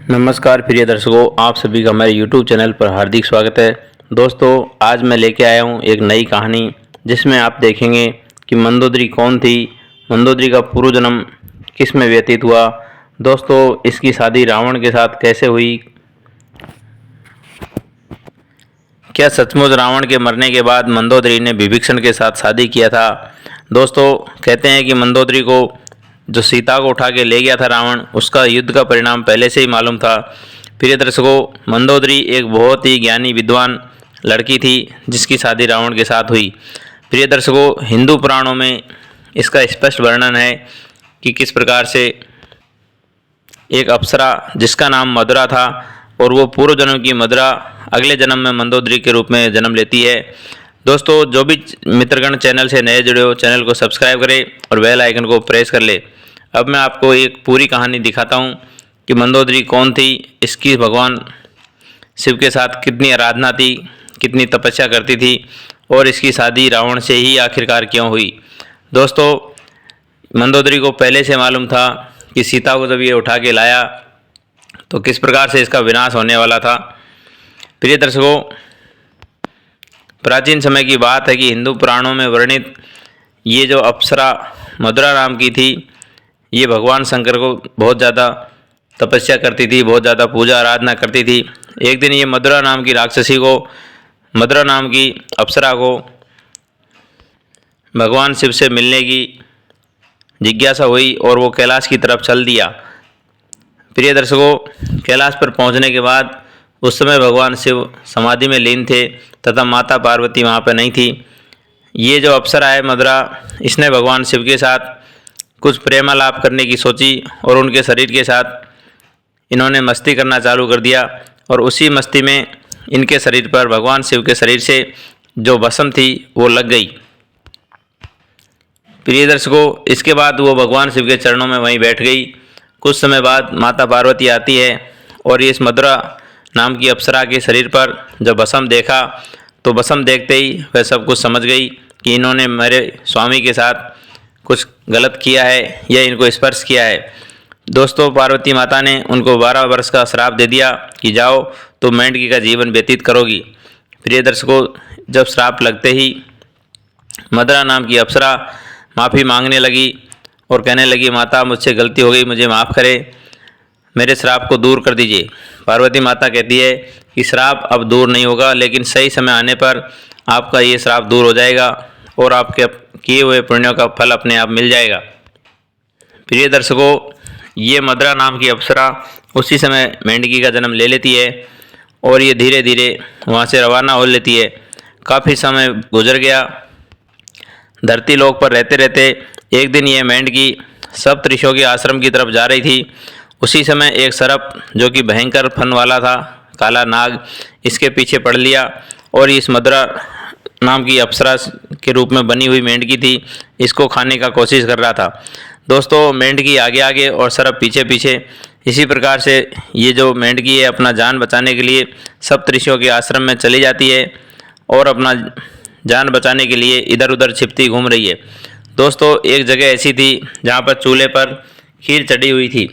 नमस्कार प्रिय दर्शकों, आप सभी का हमारे YouTube चैनल पर हार्दिक स्वागत है। दोस्तों, आज मैं लेके आया हूँ एक नई कहानी जिसमें आप देखेंगे कि मंदोदरी कौन थी, मंदोदरी का पूर्व जन्म किस में व्यतीत हुआ, दोस्तों इसकी शादी रावण के साथ कैसे हुई, क्या सचमुच रावण के मरने के बाद मंदोदरी ने विभीषण के साथ शादी किया था। दोस्तों कहते हैं कि मंदोदरी को जो सीता को उठा के ले गया था रावण, उसका युद्ध का परिणाम पहले से ही मालूम था। प्रिय दर्शकों, मंदोदरी एक बहुत ही ज्ञानी विद्वान लड़की थी जिसकी शादी रावण के साथ हुई। प्रिय दर्शकों, हिंदू पुराणों में इसका स्पष्ट वर्णन है कि किस प्रकार से एक अप्सरा जिसका नाम मधुरा था और वो पूर्व जन्म की मधुरा अगले जन्म में मंदोदरी के रूप में जन्म लेती है। दोस्तों, जो भी मित्रगण चैनल से नए जुड़े हो, चैनल को सब्सक्राइब करें और बेल आइकन को प्रेस कर ले। अब मैं आपको एक पूरी कहानी दिखाता हूँ कि मंदोदरी कौन थी, इसकी भगवान शिव के साथ कितनी आराधना थी, कितनी तपस्या करती थी और इसकी शादी रावण से ही आखिरकार क्यों हुई। दोस्तों, मंदोदरी को पहले से मालूम था कि सीता को जब ये उठा के लाया तो किस प्रकार से इसका विनाश होने वाला था। प्रिय दर्शकों, प्राचीन समय की बात है कि हिंदू पुराणों में वर्णित ये जो अप्सरा मधुरा नाम की थी, ये भगवान शंकर को बहुत ज़्यादा तपस्या करती थी, बहुत ज़्यादा पूजा आराधना करती थी। एक दिन ये मधुरा नाम की राक्षसी को, मधुरा नाम की अप्सरा को भगवान शिव से मिलने की जिज्ञासा हुई और वो कैलाश की तरफ चल दिया। प्रिय दर्शकों, कैलाश पर पहुंचने के बाद उस समय भगवान शिव समाधि में लीन थे तथा माता पार्वती वहाँ पर नहीं थी। ये जो अप्सरा है मधुरा, इसने भगवान शिव के साथ कुछ प्रेमालाप करने की सोची और उनके शरीर के साथ इन्होंने मस्ती करना चालू कर दिया और उसी मस्ती में इनके शरीर पर भगवान शिव के शरीर से जो भस्म थी वो लग गई। प्रिय दर्शकों, इसके बाद वो भगवान शिव के चरणों में वहीं बैठ गई। कुछ समय बाद माता पार्वती आती है और इस मधुरा नाम की अप्सरा के शरीर पर जब भस्म देखा तो भस्म देखते ही वह सब कुछ समझ गई कि इन्होंने मेरे स्वामी के साथ कुछ गलत किया है या इनको स्पर्श किया है। दोस्तों, पार्वती माता ने उनको 12 वर्ष का श्राप दे दिया कि जाओ तो मेंढकी का जीवन व्यतीत करोगी। प्रिय दर्शकों, जब श्राप लगते ही मधुरा नाम की अप्सरा माफ़ी मांगने लगी और कहने लगी, माता मुझसे गलती हो गई, मुझे माफ़ करें, मेरे श्राप को दूर कर दीजिए। पार्वती माता कहती है कि श्राप अब दूर नहीं होगा, लेकिन सही समय आने पर आपका ये श्राप दूर हो जाएगा और आपके किए हुए पुण्यों का फल अपने आप मिल जाएगा। प्रिय दर्शकों, ये मधुरा नाम की अप्सरा उसी समय मेंढकी का जन्म ले लेती है और ये धीरे धीरे वहाँ से रवाना हो लेती है। काफ़ी समय गुजर गया। धरती लोक पर रहते रहते एक दिन ये मेंढकी सप्तऋषियों के आश्रम की तरफ जा रही थी। उसी समय एक सर्प, जो कि भयंकर फन वाला था, काला नाग, इसके पीछे पड़ लिया और इस मधुरा नाम की अप्सरा के रूप में बनी हुई मेंढकी थी, इसको खाने का कोशिश कर रहा था। दोस्तों, मेंढकी आगे आगे और सर्प पीछे पीछे, इसी प्रकार से ये जो मेंढकी है अपना जान बचाने के लिए सप्तऋषियों के आश्रम में चली जाती है और अपना जान बचाने के लिए इधर उधर छिपती घूम रही है। दोस्तों, एक जगह ऐसी थी जहाँ पर चूल्हे पर खीर चढ़ी हुई थी।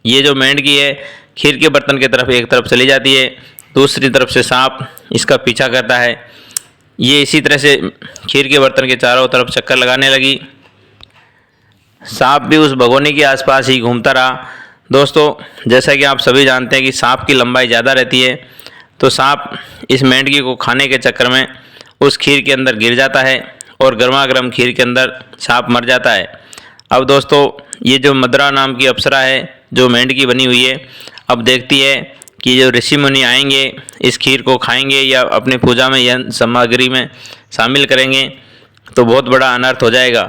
ये जो मेंढकी है खीर के बर्तन की तरफ एक तरफ चली जाती है, दूसरी तरफ से सांप इसका पीछा करता है। ये इसी तरह से खीर के बर्तन के चारों तरफ चक्कर लगाने लगी। सांप भी उस भगोनी के आसपास ही घूमता रहा। दोस्तों, जैसा कि आप सभी जानते हैं कि सांप की लंबाई ज़्यादा रहती है, तो सांप इस मेंढकी को खाने के चक्कर में उस खीर के अंदर गिर जाता है और गर्मा गर्म खीर के अंदर सांप मर जाता है। अब दोस्तों, ये जो मधुरा नाम की अप्सरा है जो मेंढकी बनी हुई है, अब देखती है कि जो ऋषि मुनि आएंगे इस खीर को खाएंगे या अपनी पूजा में यह सामग्री में शामिल करेंगे तो बहुत बड़ा अनर्थ हो जाएगा।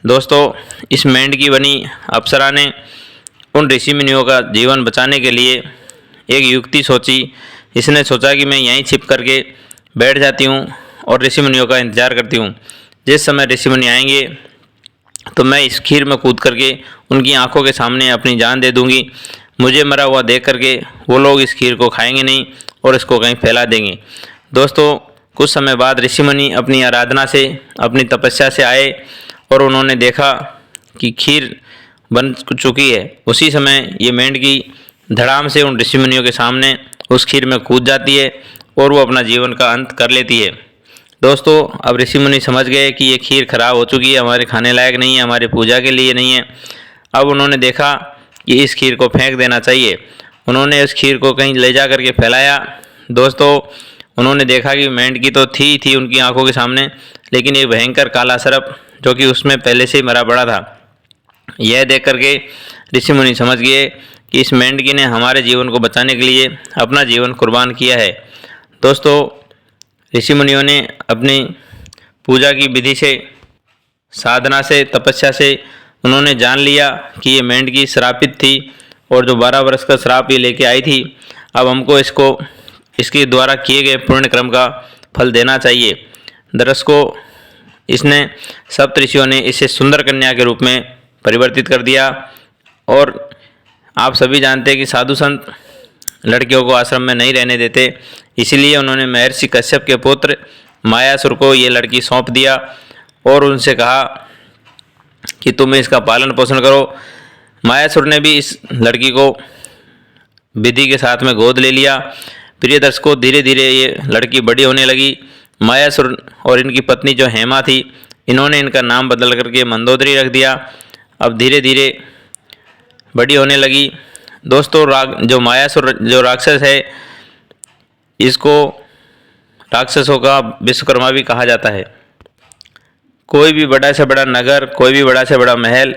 दोस्तों, इस मेंढकी बनी अप्सरा ने उन ऋषि मुनियों का जीवन बचाने के लिए एक युक्ति सोची। इसने सोचा कि मैं यहीं छिप करके बैठ जाती हूँ और ऋषि मुनियों का इंतज़ार करती हूँ। जिस समय ऋषि मुनि आएंगे तो मैं इस खीर में कूद करके उनकी आंखों के सामने अपनी जान दे दूँगी। मुझे मरा हुआ देख करके वो लोग इस खीर को खाएंगे नहीं और इसको कहीं फैला देंगे। दोस्तों, कुछ समय बाद ऋषि मुनि अपनी आराधना से, अपनी तपस्या से आए और उन्होंने देखा कि खीर बन चुकी है। उसी समय ये मेंढकी धड़ाम से उन ऋषि मुनियों के सामने उस खीर में कूद जाती है और वो अपना जीवन का अंत कर लेती है। दोस्तों, अब ऋषि मुनि समझ गए कि ये खीर खराब हो चुकी है, हमारे खाने लायक नहीं है, हमारी पूजा के लिए नहीं है। अब उन्होंने देखा कि इस खीर को फेंक देना चाहिए। उन्होंने इस खीर को कहीं ले जा करके फैलाया। दोस्तों, उन्होंने देखा कि मेंढकी तो थी उनकी आंखों के सामने, लेकिन एक भयंकर काला सर्प जो कि उसमें पहले से ही मरा पड़ा था। यह देख करके ऋषि मुनि समझ गए कि इस मेंढकी ने हमारे जीवन को बचाने के लिए अपना जीवन कुर्बान किया है। दोस्तों, ऋषि मुनियों ने अपनी पूजा की विधि से, साधना से, तपस्या से उन्होंने जान लिया कि ये मेंढकी श्रापित थी और जो 12 वर्ष का श्राप ये लेके आई थी, अब हमको इसके द्वारा किए गए पुण्य कर्म का फल देना चाहिए। दरअसल इसने सप्तऋषियों ने इसे सुंदर कन्या के रूप में परिवर्तित कर दिया। और आप सभी जानते हैं कि साधु संत लड़कियों को आश्रम में नहीं रहने देते, इसीलिए उन्होंने महर्षि कश्यप के पुत्र मायासुर को ये लड़की सौंप दिया और उनसे कहा कि तुम इसका पालन पोषण करो। मायासुर ने भी इस लड़की को विधि के साथ में गोद ले लिया। प्रिय दर्शकों, धीरे धीरे ये लड़की बड़ी होने लगी। मायासुर और इनकी पत्नी जो हेमा थी, इन्होंने इनका नाम बदल करके मंदोदरी रख दिया। अब धीरे धीरे बड़ी होने लगी। दोस्तों, जो मायासुर जो राक्षस है, इसको राक्षसों का विश्वकर्मा भी कहा जाता है। कोई भी बड़ा से बड़ा नगर, कोई भी बड़ा से बड़ा महल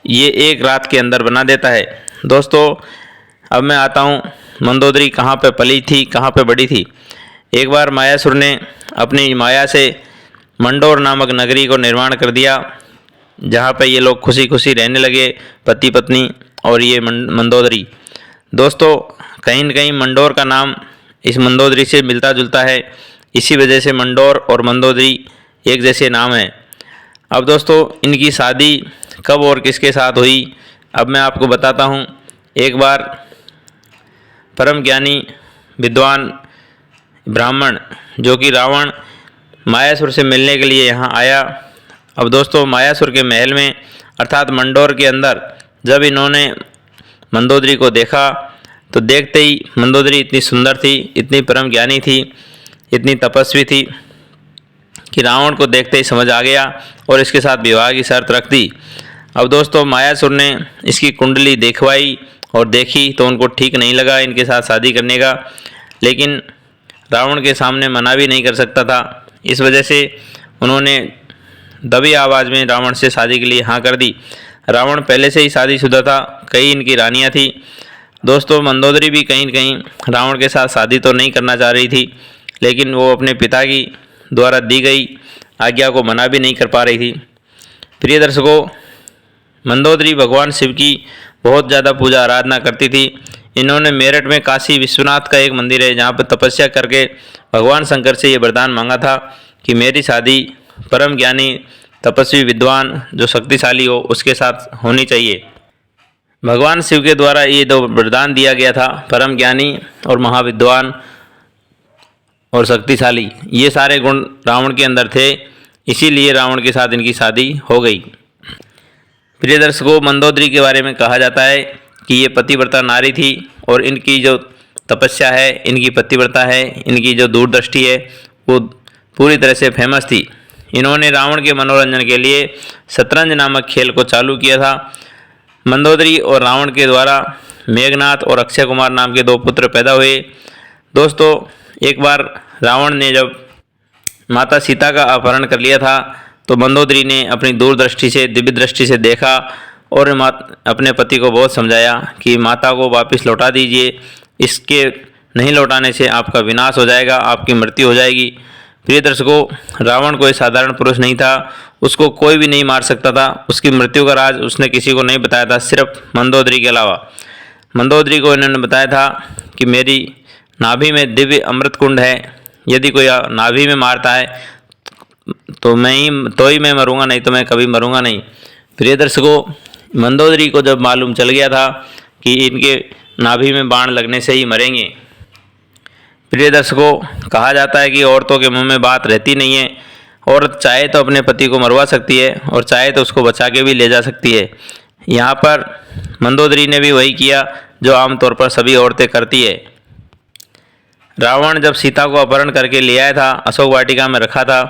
ये एक रात के अंदर बना देता है। दोस्तों, अब मैं आता हूँ मंदोदरी कहाँ पे पली थी, कहाँ पे बड़ी थी। एक बार मायासुर ने अपनी माया से मंडोर नामक नगरी को निर्माण कर दिया, जहाँ पे ये लोग खुशी खुशी रहने लगे, पति पत्नी और ये मंदोदरी। दोस्तों, कहीं न कहीं मंडोर का नाम इस मंदोदरी से मिलता जुलता है, इसी वजह से मंडोर और मंदोदरी एक जैसे नाम हैं। अब दोस्तों, इनकी शादी कब और किसके साथ हुई, अब मैं आपको बताता हूँ। एक बार परम ज्ञानी विद्वान ब्राह्मण जो कि रावण मायासुर से मिलने के लिए यहाँ आया। अब दोस्तों, मायासुर के महल में अर्थात मंडोर के अंदर जब इन्होंने मंदोदरी को देखा तो देखते ही मंदोदरी इतनी सुंदर थी, इतनी परम ज्ञानी थी, इतनी तपस्वी थी कि रावण को देखते ही समझ आ गया और इसके साथ विवाह की शर्त रख दी। अब दोस्तों, मायासुर ने इसकी कुंडली देखवाई और देखी तो उनको ठीक नहीं लगा इनके साथ शादी करने का, लेकिन रावण के सामने मना भी नहीं कर सकता था। इस वजह से उन्होंने दबी आवाज़ में रावण से शादी के लिए हाँ कर दी। रावण पहले से ही शादीशुदा था, कई इनकी रानियाँ थी। दोस्तों, मंदोदरी भी कहीं न कहीं रावण के साथ शादी तो नहीं करना चाह रही थी, लेकिन वो अपने पिता की द्वारा दी गई आज्ञा को मना भी नहीं कर पा रही थी। प्रिय दर्शकों, मंदोदरी भगवान शिव की बहुत ज़्यादा पूजा आराधना करती थी। इन्होंने मेरठ में काशी विश्वनाथ का एक मंदिर है, जहाँ पर तपस्या करके भगवान शंकर से ये वरदान मांगा था कि मेरी शादी परम ज्ञानी तपस्वी विद्वान जो शक्तिशाली हो उसके साथ होनी चाहिए। भगवान शिव के द्वारा ये दो वरदान दिया गया था, परम ज्ञानी और महाविद्वान और शक्तिशाली। ये सारे गुण रावण के अंदर थे, इसीलिए रावण के साथ इनकी शादी हो गई। प्रिय दर्शकों, मंदोदरी के बारे में कहा जाता है कि ये पतिव्रता नारी थी और इनकी जो तपस्या है, इनकी पतिव्रता है, इनकी जो दूरदृष्टि है वो पूरी तरह से फेमस थी। इन्होंने रावण के मनोरंजन के लिए शतरंज नामक खेल को चालू किया था। मंदोदरी और रावण के द्वारा मेघनाथ और अक्षय कुमार नाम के 2 पुत्र पैदा हुए। दोस्तों, एक बार रावण ने जब माता सीता का अपहरण कर लिया था तो मंदोदरी ने अपनी दूरदृष्टि से, दिव्य दृष्टि से देखा और अपने पति को बहुत समझाया कि माता को वापस लौटा दीजिए, इसके नहीं लौटाने से आपका विनाश हो जाएगा, आपकी मृत्यु हो जाएगी। प्रिय दर्शकों, रावण कोई साधारण पुरुष नहीं था, उसको कोई भी नहीं मार सकता था। उसकी मृत्यु का राज उसने किसी को नहीं बताया था, सिर्फ मंदोदरी के अलावा। मंदोदरी को इन्होंने बताया था कि मेरी नाभि में दिव्य अमृत कुंड है, यदि कोई नाभि में मारता है तो मैं मरूंगा, नहीं तो मैं कभी मरूंगा नहीं। प्रिय दर्शकों, मंदोदरी को जब मालूम चल गया था कि इनके नाभि में बाण लगने से ही मरेंगे। प्रिय दर्शकों, कहा जाता है कि औरतों के मुंह में बात रहती नहीं है। औरत चाहे तो अपने पति को मरवा सकती है और चाहे तो उसको बचा के भी ले जा सकती है। यहाँ पर मंदोदरी ने भी वही किया। जो आमतौर पर सभी औरतें करती है। रावण जब सीता को अपहरण करके ले आया था, अशोक वाटिका में रखा था,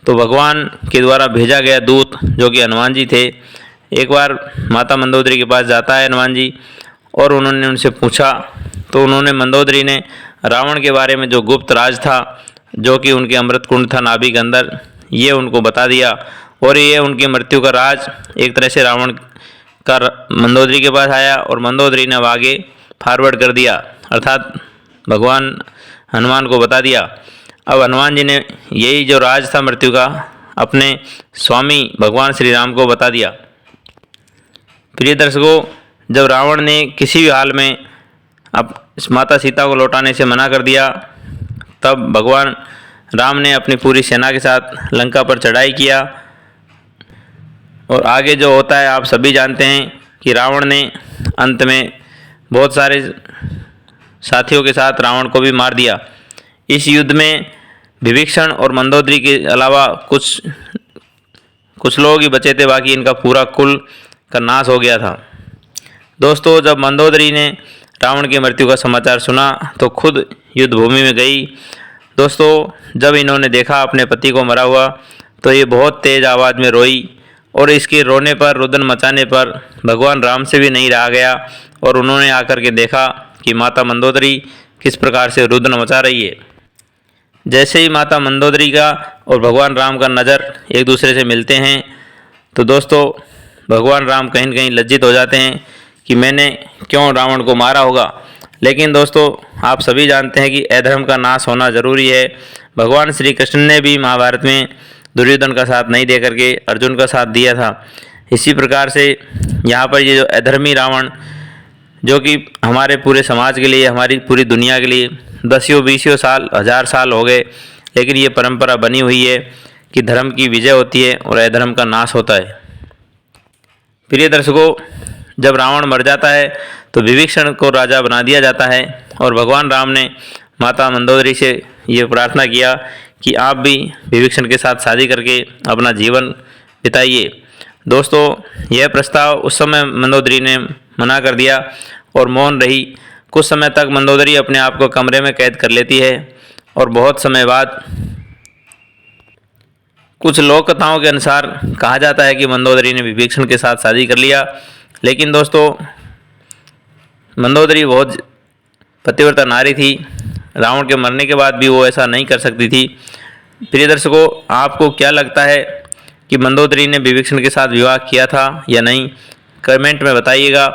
तो भगवान के द्वारा भेजा गया दूत जो कि हनुमान जी थे, एक बार माता मंदोदरी के पास जाता है हनुमान जी, और उन्होंने उनसे पूछा, तो उन्होंने मंदोदरी ने रावण के बारे में जो गुप्त राज था, जो कि उनके अमृत कुंड था नाभि के अंदर, ये उनको बता दिया। और ये उनकी मृत्यु का राज एक तरह से रावण का मंदोदरी के पास आया, और मंदोदरी ने अब आगे फॉरवर्ड कर दिया, अर्थात भगवान हनुमान को बता दिया। अब हनुमान जी ने यही जो राज था मृत्यु का अपने स्वामी भगवान श्री राम को बता दिया। प्रिय दर्शकों, जब रावण ने किसी भी हाल में अब माता सीता को लौटाने से मना कर दिया, तब भगवान राम ने अपनी पूरी सेना के साथ लंका पर चढ़ाई किया। और आगे जो होता है आप सभी जानते हैं कि रावण ने अंत में बहुत सारे साथियों के साथ रावण को भी मार दिया। इस युद्ध में विभीषण और मंदोदरी के अलावा कुछ लोग ही बचे थे, बाकी इनका पूरा कुल का नाश हो गया था। दोस्तों, जब मंदोदरी ने रावण की मृत्यु का समाचार सुना तो खुद युद्ध भूमि में गई। दोस्तों, जब इन्होंने देखा अपने पति को मरा हुआ, तो ये बहुत तेज़ आवाज़ में रोई, और इसके रोने पर, रुदन मचाने पर भगवान राम से भी नहीं रहा गया, और उन्होंने आकर के देखा कि माता मंदोदरी किस प्रकार से रुदन मचा रही है। जैसे ही माता मंदोदरी का और भगवान राम का नज़र एक दूसरे से मिलते हैं, तो दोस्तों भगवान राम कहीं न कहीं लज्जित हो जाते हैं कि मैंने क्यों रावण को मारा होगा। लेकिन दोस्तों, आप सभी जानते हैं कि अधर्म का नाश होना ज़रूरी है। भगवान श्री कृष्ण ने भी महाभारत में दुर्योधन का साथ नहीं दे करके अर्जुन का साथ दिया था। इसी प्रकार से यहाँ पर ये जो अधर्मी रावण, जो कि हमारे पूरे समाज के लिए, हमारी पूरी दुनिया के लिए दसियों बीसियों साल, 1000 साल हो गए, लेकिन ये परंपरा बनी हुई है कि धर्म की विजय होती है और अधर्म का नाश होता है। प्रिय दर्शकों, जब रावण मर जाता है तो विभीषण को राजा बना दिया जाता है, और भगवान राम ने माता मंदोदरी से ये प्रार्थना किया कि आप भी विभीषण के साथ शादी करके अपना जीवन बिताइए। दोस्तों, यह प्रस्ताव उस समय मंदोदरी ने मना कर दिया और मौन रही। कुछ समय तक मंदोदरी अपने आप को कमरे में कैद कर लेती है, और बहुत समय बाद कुछ लोक कथाओं के अनुसार कहा जाता है कि मंदोदरी ने विभीषण के साथ शादी कर लिया। लेकिन दोस्तों, मंदोदरी बहुत पतिव्रता नारी थी, रावण के मरने के बाद भी वो ऐसा नहीं कर सकती थी। प्रिय दर्शकों, आपको क्या लगता है कि मंदोदरी ने विभीषण के साथ विवाह किया था या नहीं, कमेंट में बताइएगा।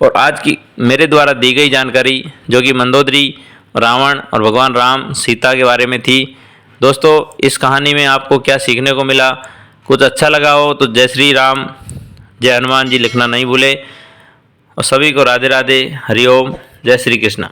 और आज की मेरे द्वारा दी गई जानकारी, जो कि मंदोदरी, रावण और भगवान राम सीता के बारे में थी। दोस्तों, इस कहानी में आपको क्या सीखने को मिला? कुछ अच्छा लगा हो तो जय श्री राम, जय हनुमान जी लिखना नहीं भूले। और सभी को राधे राधे, हरिओम, जय श्री कृष्ण।